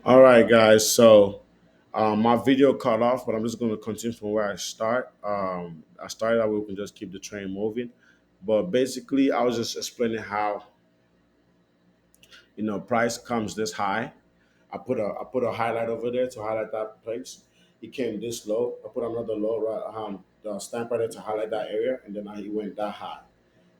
All right, guys. So my video cut off, but I'm just going to continue from where I start. I started that way we can just keep the train moving. But basically, I was just explaining how price comes this high. I put a highlight over there to highlight that place. It came this low. I put another low right the stamp right there to highlight that area, and then he went that high.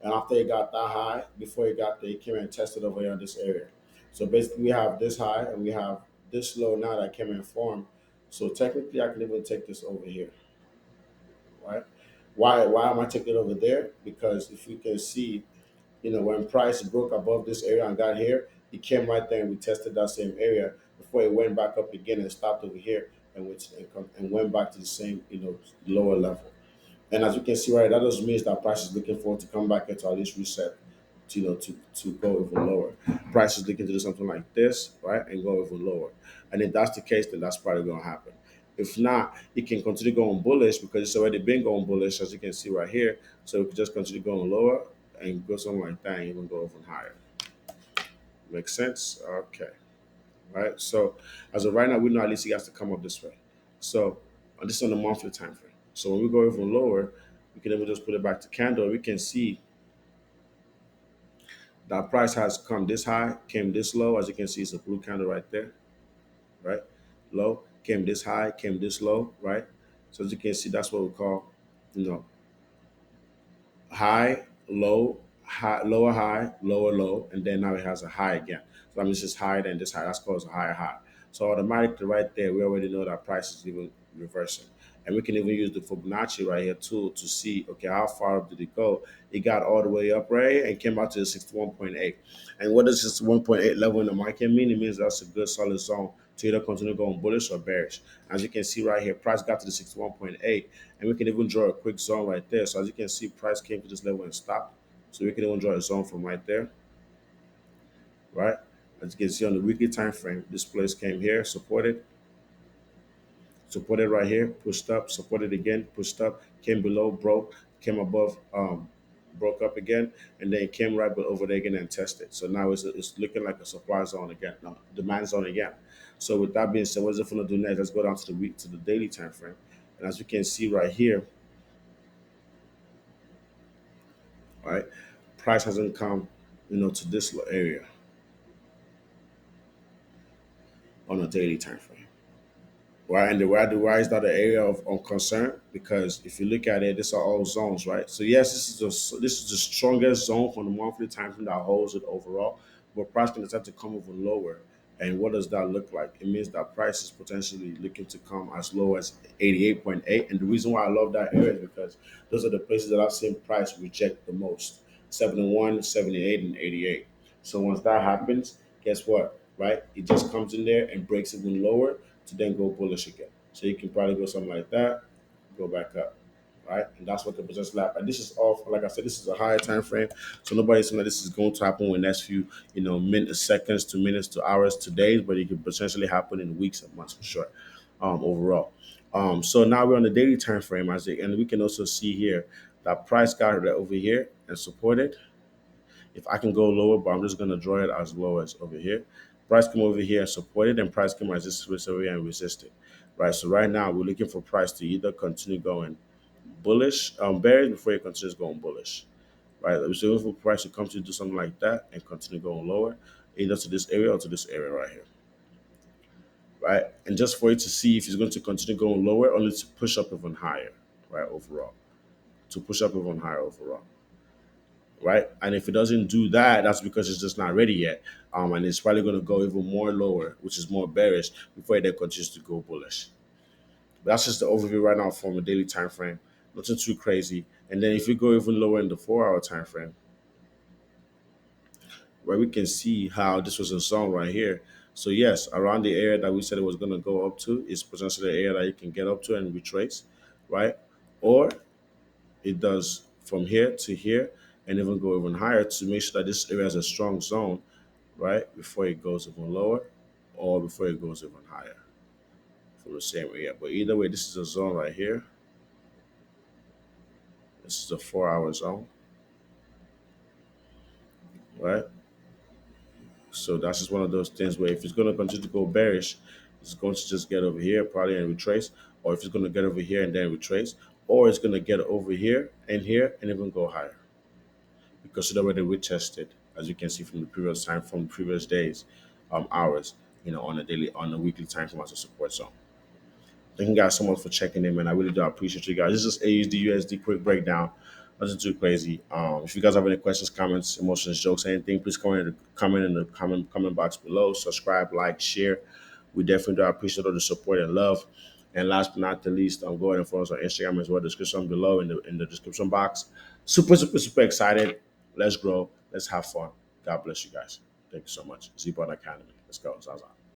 And after it got that high, before it got there, it came and tested over here in this area. So basically, we have this high and we have this low now that came and formed. So technically, I can even take this over here, right? Why am I taking it over there? Because if you can see, when price broke above this area and got here, it came right there and we tested that same area before it went back up again and stopped over here and went back to the same, lower level. And as you can see right, that just means that price is looking forward to come back into at least reset to to go even lower. Price is looking to do something like this, right, and go even lower. And if that's the case, then that's probably going to happen. If not, it can continue going bullish because it's already been going bullish, as you can see right here. So it could just continue going lower and go something like that and even go even higher. Makes sense? Okay. Right. So as of right now, we know at least he has to come up this way. So this is on the monthly time frame. So when we go even lower, we can even just put it back to candle. We can see that price has come this high, came this low. As you can see, it's a blue candle right there, right? Low, came this high, came this low, right? So as you can see, that's what we call, you know, high, low, high, lower high, lower low, and then now it has a high again. So that means it's higher than this high. That's called a higher high. So automatically right there, we already know that price is even reversing. And we can even use the Fibonacci right here too to see, okay, how far up did it go? It got all the way up right here and came out to the 61.8. And what does this 1.8 level in the market mean? It means that's a good solid zone to either continue going bullish or bearish. As you can see right here, price got to the 61.8, and we can even draw a quick zone right there. So as you can see, price came to this level and stopped. So we can even draw a zone from right there, right? As you can see on the weekly time frame, this place came here, supported right here, pushed up, supported again, pushed up, came below, broke, came above, broke up again, and then came right over there again and tested. So now it's looking like a supply zone again, no, demand zone again. So with that being said, what's it going to do next? Let's go down to the daily time frame, and as you can see right here, right, price hasn't come, to this area on a daily time frame. Right, and why is that an area of concern? Because if you look at it, these are all zones, right? So yes, this is the strongest zone from the monthly time frame that holds it overall, but price can decide to come even lower. And what does that look like? It means that price is potentially looking to come as low as 88.8. And the reason why I love that area is because those are the places that I've seen price reject the most: 71, 78, and 88. So once that happens, guess what? Right? It just comes in there and breaks even lower to then go bullish again. So you can probably go something like that, go back up, right? And that's what the business lap. And this is all, like I said, this is a higher time frame. So nobody's saying that this is going to happen in the next few, minutes, seconds to minutes to hours to days, but it could potentially happen in weeks and months for sure, overall. So now we're on the daily time frame, and we can also see here that price got right over here and supported. If I can go lower, but I'm just going to draw it as low as over here. Price come over here and support it, and price come as this area and resist it. Right. So right now we're looking for price to either continue going bullish, bearish before it continues going bullish. Right. So looking for price to come to do something like that and continue going lower, either to this area or to this area right here. Right. And just for it to see if it's going to continue going lower, only to push up even higher, right? Overall. To push up even higher overall. Right? And if it doesn't do that, that's because it's just not ready yet. And it's probably going to go even more lower, which is more bearish, before it then continues to go bullish. But that's just the overview right now from a daily time frame. Nothing too crazy. And then if you go even lower in the 4 hour time frame, where we can see how this was a zone right here. So yes, around the area that we said it was going to go up to is potentially the area that you can get up to and retrace, right? Or it does from here to here and even go even higher to make sure that this area has a strong zone, right? Before it goes even lower or before it goes even higher from the same area. But either way, this is a zone right here. This is a 4 hour zone, right? So that's just one of those things where if it's going to continue to go bearish, it's going to just get over here probably and retrace, or if it's going to get over here and then retrace, or it's going to get over here and even go higher because it's already retested, as you can see from the previous time, from the previous days, hours, on a daily, on a weekly time frame as a support zone. Thank you guys so much for checking in, man. I really do appreciate you guys. This is AUSD USD quick breakdown. Nothing too crazy. If you guys have any questions, comments, emotions, jokes, anything, please comment in the comment box below. Subscribe, like, share. We definitely do appreciate all the support and love. And last but not the least, go ahead and follow us on Instagram as well. Description below in the description box. Super, super, super excited. Let's grow. Let's have fun. God bless you guys. Thank you so much. Zebon Academy. Let's go. Zaza.